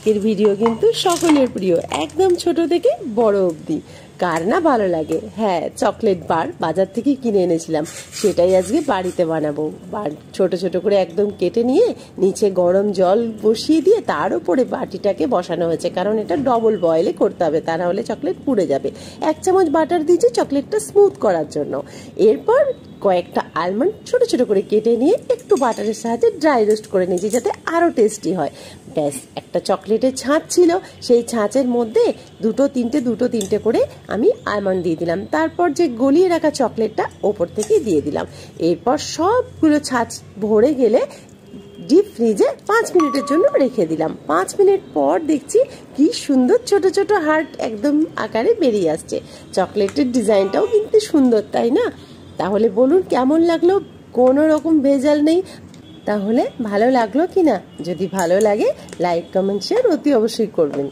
আজকের ভিডিও কিন্তু সকলের প্রিয়, একদম ছোট থেকে বড় অবধি। কার না ভালো লাগে। হ্যাঁ, চকলেট বার বাজার থেকে কিনে এনেছিলাম, সেটাই আজকে বাড়িতে বানাবো। ছোট ছোট করে একদম কেটে নিয়ে নিচে গরম জল বসিয়ে দিয়ে তার উপরে বাটিটাকে বসানো হয়েছে, কারণ এটা ডবল বয়েলে করতে হবে, তা না হলে চকলেট পুড়ে যাবে। 1 চামচ বাটার দিয়েছি চকলেটটা স্মুথ করার জন্য। এরপর কয়েকটা আলমন্ড ছোট ছোট করে কেটে নিয়ে একটু বাটারের সাহায্যে ড্রাই রোস্ট করে নিয়েছি, যাতে আরও টেস্টি হয়। ব্যাস, একটা চকলেটের ছাঁচ ছিল, সেই ছাঁচের মধ্যে দুটো তিনটে করে আমি আলমন্ড দিয়ে দিলাম। তারপর যে গলিয়ে রাখা চকলেটটা ওপর থেকে দিয়ে দিলাম। এরপর সবগুলো ছাঁচ ভরে গেলে ডিপ ফ্রিজে 5 মিনিটের জন্য রেখে দিলাম। 5 মিনিট পর দেখছি কি সুন্দর ছোট ছোট হার্ট একদম আকারে বেরিয়ে আসছে। চকলেটের ডিজাইনটাও কিন্তু সুন্দর, তাই না? তাহলে বলুন কেমন লাগলো? কোনো রকম ভেজাল নেই। তাহলে ভালো লাগলো কি না? যদি ভালো লাগে লাইক কমেন্ট শেয়ার অতি অবশ্যই করবেন।